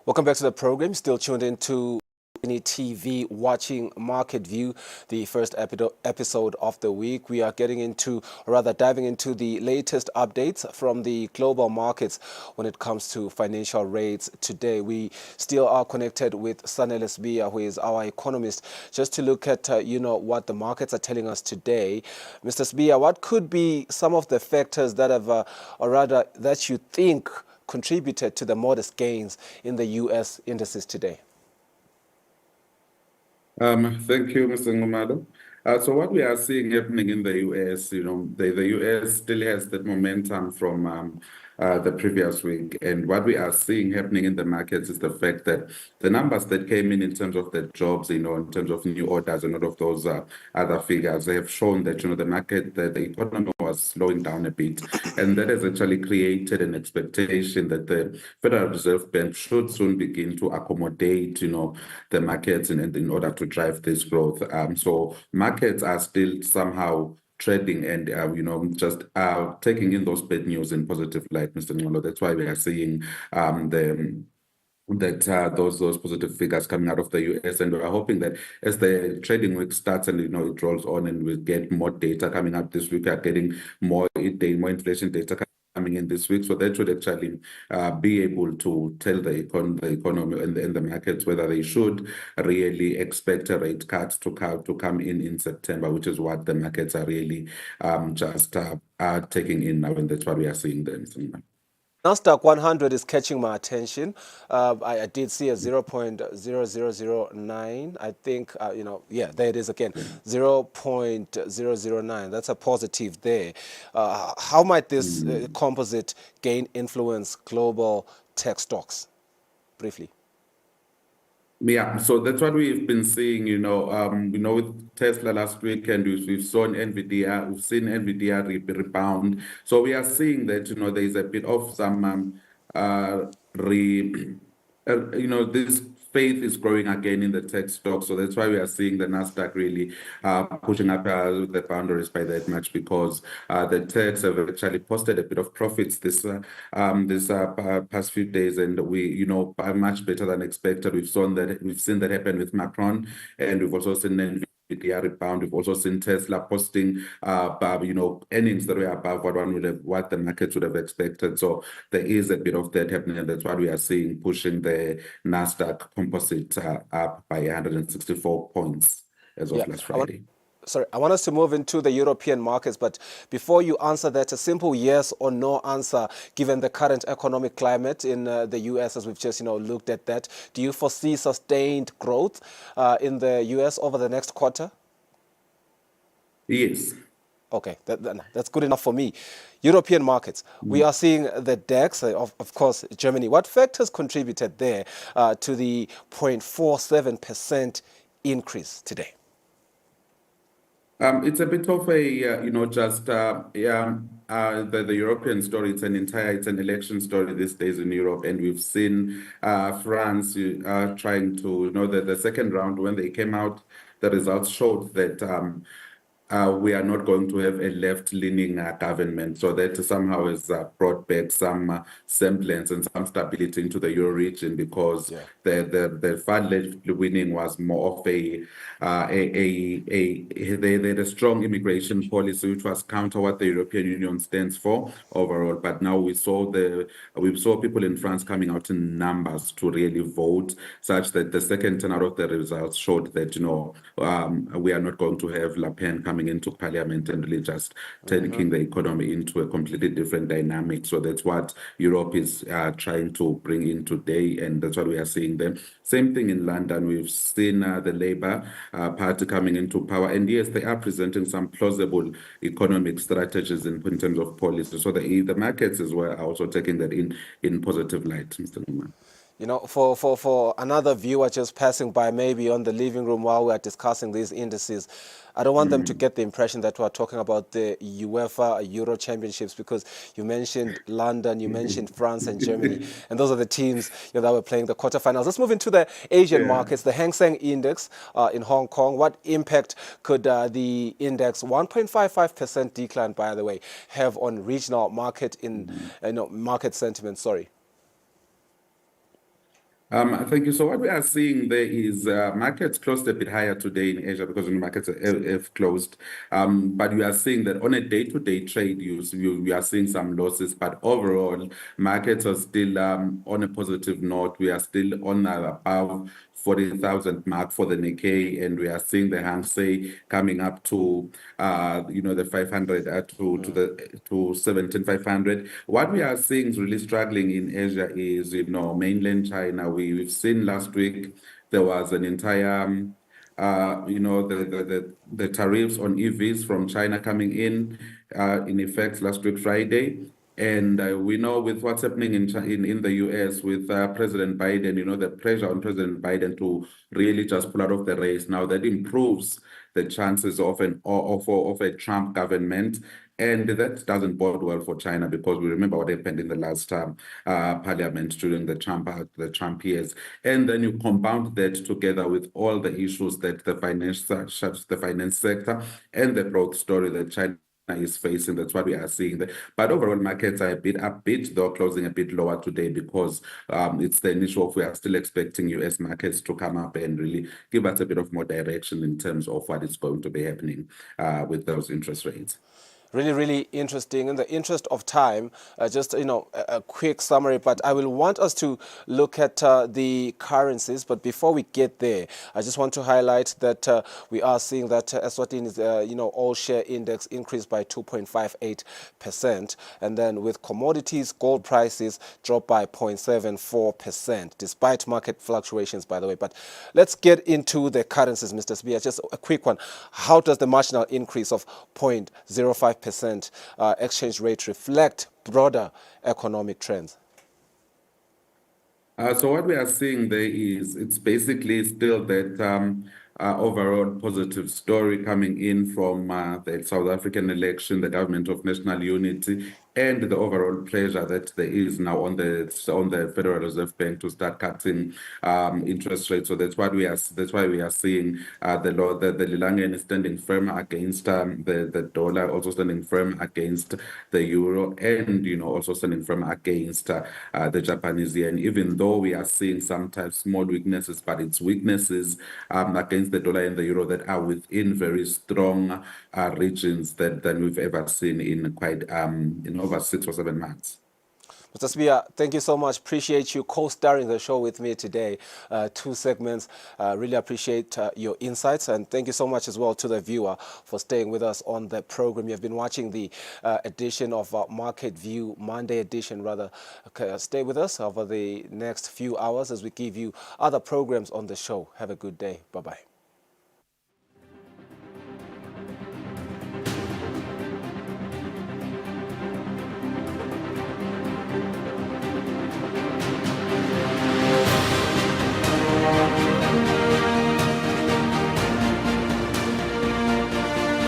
Welcome back to the program. Still tuned into TV watching Market View, the first episode of the week. We are getting into, or rather diving into the latest updates from the global markets when it comes to financial rates today. We still are connected with Ananlysis, who is our economist, just to look at, what the markets are telling us today. Mr. Sbia, what could be some of the factors that have, or rather that you think contributed to the modest gains in the U.S. indices today? Thank you, Mr. Ngumalo. So what we are seeing happening in the U.S., the U.S. still has that momentum from the previous week. And what we are seeing happening in the markets is the fact that the numbers that came in terms of the jobs, in terms of new orders and all of those other figures, they have shown that, the market, the economy was slowing down a bit. And that has actually created an expectation that the Federal Reserve Bank should soon begin to accommodate, the markets in order to drive this growth. So markets are still somehow trading and, just taking in those bad news in positive light, Mr. Ngolo. That's why we are seeing those positive figures coming out of the US, and we're hoping that as the trading week starts and it rolls on and we get more data coming up this week, we are getting more inflation data coming in this week, so that should actually be able to tell the economy and the markets whether they should really expect a rate cut to come in September, which is what the markets are really just taking in now, and that's what we are seeing there. Nasdaq 100 is catching my attention. I did see a 0.0009. I think, there it is again, 0.009. That's a positive there. How might this composite gain influence global tech stocks? Briefly. Yeah, so that's what we've been seeing, with Tesla last weekend, we've seen NVIDIA rebound. So we are seeing that, there is a bit of some, this faith is growing again in the tech stocks. So that's why we are seeing the Nasdaq really pushing up the boundaries by that much, because the techs have actually posted a bit of profits this past few days, and we are much better than expected. We've seen that happen with Macron, and we've also seen NVIDIA rebound. We've also seen Tesla posting, earnings that were above what the markets would have expected. So there is a bit of that happening, and that's what we are seeing, pushing the Nasdaq composite up by 164 points as of last Friday. I want us to move into the European markets, but before you answer that, a simple yes or no answer, given the current economic climate in the U.S., as we've just looked at that. Do you foresee sustained growth in the U.S. over the next quarter? Yes. Okay, that's good enough for me. European markets, we are seeing the DAX, of course, Germany. What factors contributed there to the 0.47% increase today? It's a bit of a, the European story. It's an election story these days in Europe, and we've seen France trying to, the second round when they came out, the results showed that we are not going to have a left-leaning government. So that somehow has brought back some semblance and some stability into the Euro region, because the far left winning was more of they had a strong immigration policy, which was counter what the European Union stands for overall. But now we saw people in France coming out in numbers to really vote, such that the second turn out of the results showed that we are not going to have Le Pen coming into parliament and really just taking the economy into a completely different dynamic. So that's what Europe is trying to bring in today, and that's what we are seeing there. Same thing in London. We've seen the Labour Party coming into power, and yes, they are presenting some plausible economic strategies in terms of policy. So the markets as well are also taking that in positive light, Mr. Newman. For another viewer just passing by, maybe on the living room while we are discussing these indices, I don't want them to get the impression that we're talking about the UEFA Euro Championships, because you mentioned London, you mentioned France and Germany, and those are the teams that were playing the quarterfinals. Let's move into the Asian markets, the Hang Seng Index in Hong Kong. What impact could the index, 1.55% decline, by the way, have on regional market market sentiment? Sorry. Thank you. So what we are seeing there is markets closed a bit higher today in Asia because the markets have closed. But we are seeing that on a day-to-day trade, we are seeing some losses. But overall, markets are still on a positive note. We are still on above 40,000 mark for the Nikkei, and we are seeing the Hang Seng coming up to the 500 to 17,500. What we are seeing is really struggling in Asia is mainland China. We've seen last week there was an entire the tariffs on EVs from China coming in effect last week Friday. And we know with what's happening in the US with President Biden, the pressure on President Biden to really just pull out of the race. Now that improves the chances of a Trump government. And that doesn't bode well for China because we remember what happened in the last parliament during the Trump years. And then you compound that together with all the issues that the finance sector and the growth story that China is facing. That's what we are seeing there. But overall, markets are a bit upbeat, though closing a bit lower today because it's the initial of we are still expecting US markets to come up and really give us a bit of more direction in terms of what is going to be happening with those interest rates. Really, really interesting. In the interest of time, just a quick summary, but I will want us to look at the currencies. But before we get there, I just want to highlight that we are seeing that Eswatini's all share index increased by 2.58%, and then with commodities, gold prices dropped by 0.74%, despite market fluctuations, by the way. But let's get into the currencies, Mr. Sibia. Just a quick one. How does the marginal increase of 0.05% exchange rate reflect broader economic trends? So what we are seeing there is it's basically still that overall positive story coming in from the South African election, the government of national unity, and the overall pressure that there is now on the Federal Reserve Bank to start cutting interest rates. So that's why we are seeing the Lilangeni is standing firm against the dollar, also standing firm against the euro, and also standing firm against the Japanese yen. Even though we are seeing sometimes small weaknesses, but it's weaknesses against the dollar and the euro that are within very strong regions than we've ever seen in quite in over 6 or 7 months. Mr. Sibia, thank you so much. Appreciate you co-starring the show with me today. 2 segments. Really appreciate your insights, and thank you so much as well to the viewer for staying with us on the program. You have been watching the edition of Market View, Monday edition rather. Okay, stay with us over the next few hours as we give you other programs on the show. Have a good day. Bye-bye.